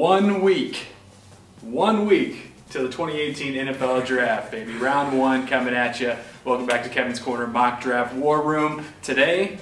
1 week till the 2018 NFL Draft, baby. Round 1 coming at you. Welcome back to Kevin's Corner Mock Draft War Room. Today,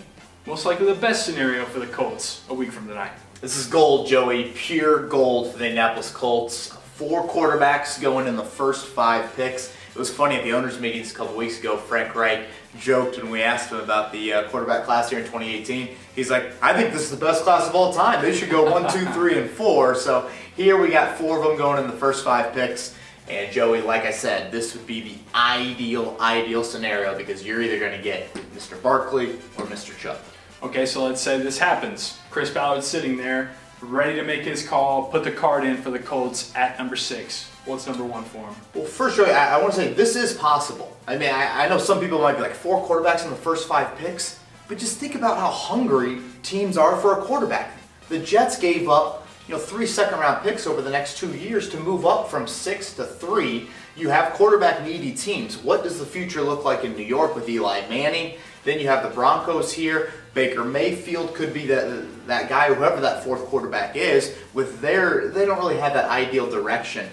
most likely the best scenario for the Colts a week from tonight. This is gold, Joey. Pure gold for the Indianapolis Colts. 4 quarterbacks going in the first 5 picks. It was funny at the owners' meetings a couple weeks ago. Frank Reich joked when we asked him about the quarterback class here in 2018. He's like, I think this is the best class of all time. They should go 1, 2, 3, and 4. So here we got 4 of them going in the first 5 picks. And Joey, like I said, this would be the ideal scenario because you're either going to get Mr. Barkley or Mr. Chubb. Okay, so let's say this happens. Chris Ballard's sitting there, ready to make his call, put the card in for the Colts at number 6. What's number 1 for him? Well, first, Joey, I want to say this is possible. I mean, I know some people might be like 4 quarterbacks in the first 5 picks, but just think about how hungry teams are for a quarterback. The Jets gave up 3 second-round picks over the next 2 years to move up from 6 to 3. You have quarterback-needy teams. What does the future look like in New York with Eli Manning? Then you have the Broncos here. Baker Mayfield could be that guy, whoever that 4th quarterback is. They don't really have that ideal direction.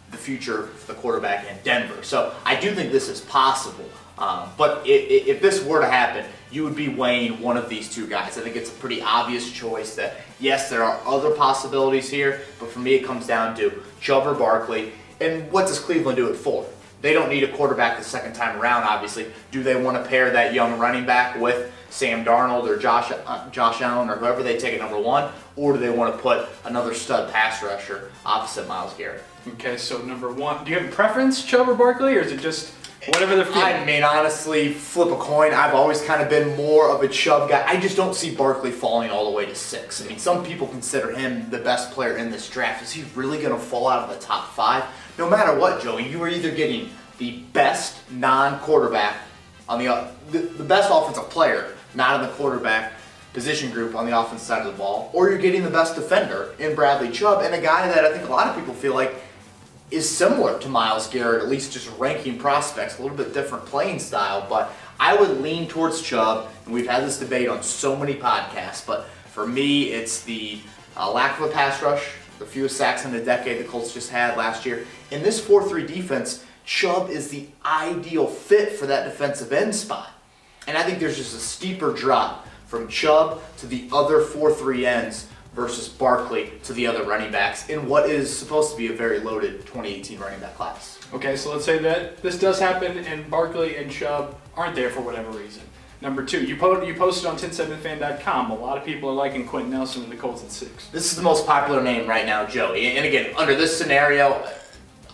The future for the quarterback in Denver. So I do think this is possible. But if this were to happen, you would be weighing one of these 2 guys. I think it's a pretty obvious choice that, yes, there are other possibilities here, but for me it comes down to Chubb or Barkley. And what does Cleveland do it for? They don't need a quarterback the second time around, obviously. Do they want to pair that young running back with Sam Darnold or Josh Allen or whoever they take at number 1? Or do they want to put another stud pass rusher opposite Myles Garrett? Okay, so number 1. Do you have a preference, Chubb or Barkley, or is it just whatever they're feeling? I mean, honestly, flip a coin. I've always kind of been more of a Chubb guy. I just don't see Barkley falling all the way to 6. I mean, some people consider him the best player in this draft. Is he really going to fall out of the top 5? No matter what, Joey, you are either getting the best non-quarterback on the best offensive player, not in the quarterback position group on the offensive side of the ball, or you're getting the best defender in Bradley Chubb, and a guy that I think a lot of people feel like is similar to Myles Garrett, at least just ranking prospects, a little bit different playing style, but I would lean towards Chubb, and we've had this debate on so many podcasts, but for me, it's the lack of a pass rush, the fewest sacks in a decade the Colts just had last year. In this 4-3 defense, Chubb is the ideal fit for that defensive end spot. And I think there's just a steeper drop from Chubb to the other 4-3 ends versus Barkley to the other running backs in what is supposed to be a very loaded 2018 running back class. Okay, so let's say that this does happen and Barkley and Chubb aren't there for whatever reason. Number 2, you posted on 107fan.com. A lot of people are liking Quenton Nelson and the Colts at 6. This is the most popular name right now, Joey. And again, under this scenario,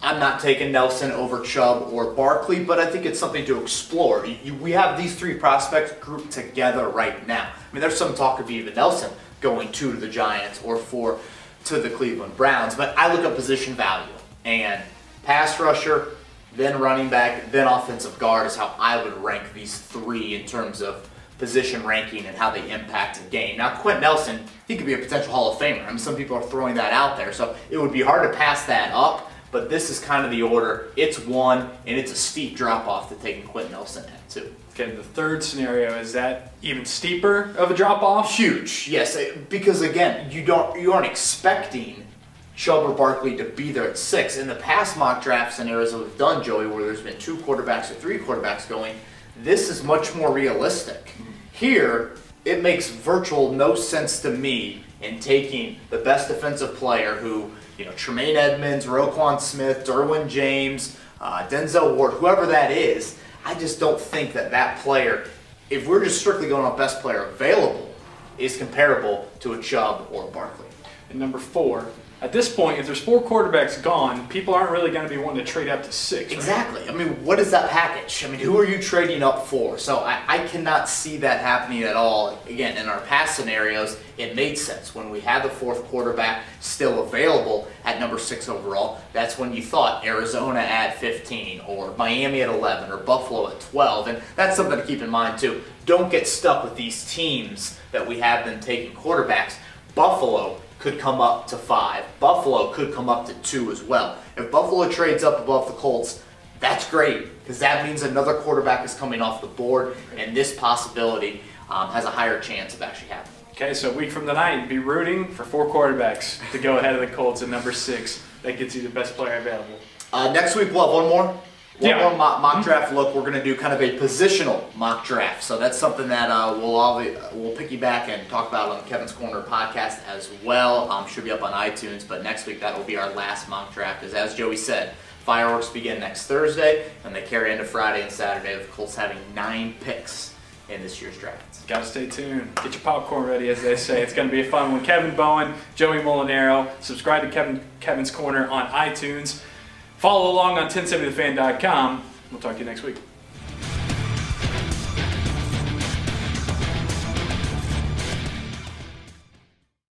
I'm not taking Nelson over Chubb or Barkley, but I think it's something to explore. We have these 3 prospects grouped together right now. I mean, there's some talk of even Nelson going 2 to the Giants or 4 to the Cleveland Browns, but I look at position value, and pass rusher, then running back, then offensive guard is how I would rank these 3 in terms of position ranking and how they impact a game. Now, Quenton Nelson, he could be a potential Hall of Famer. I mean, some people are throwing that out there, so it would be hard to pass that up, but this is kind of the order. It's 1, and it's a steep drop-off to taking Quenton Nelson at 2. Okay, the 3rd scenario, is that even steeper of a drop-off? Huge, yes, because again, you aren't expecting Chubb or Barkley to be there at 6. In the past mock draft scenarios that we've done, Joey, where there's been 2 quarterbacks or 3 quarterbacks going, this is much more realistic. Here, it makes virtual no sense to me in taking the best defensive player who, Tremaine Edmonds, Roquan Smith, Derwin James, Denzel Ward, whoever that is. I just don't think that player, if we're just strictly going on best player available, is comparable to a Chubb or a Barkley. And number 4, at this point, if there's 4 quarterbacks gone, people aren't really going to be wanting to trade up to 6. Right? Exactly. I mean, what is that package? I mean, who are you trading up for? So I cannot see that happening at all. Again, in our past scenarios, it made sense. When we had the 4th quarterback still available at number 6 overall, that's when you thought Arizona at 15, or Miami at 11, or Buffalo at 12. And that's something to keep in mind, too. Don't get stuck with these teams that we have them taking quarterbacks. Buffalo could come up to 5. Buffalo could come up to 2 as well. If Buffalo trades up above the Colts, that's great, because that means another quarterback is coming off the board, and this possibility has a higher chance of actually happening. Okay, so a week from tonight, be rooting for 4 quarterbacks to go ahead of the Colts at number 6. That gets you the best player available. Next week we'll have one more mock draft look. We're going to do kind of a positional mock draft. So that's something that we'll piggyback and talk about on the Kevin's Corner podcast as well. Should be up on iTunes, but next week that will be our last mock draft. As Joey said, fireworks begin next Thursday, and they carry into Friday and Saturday, with the Colts having 9 picks in this year's draft. Gotta stay tuned. Get your popcorn ready, as they say. It's gonna be a fun one. Kevin Bowen, Joey Molinaro. Subscribe to Kevin's Corner on iTunes. Follow along on 1070thefan.com. We'll talk to you next week.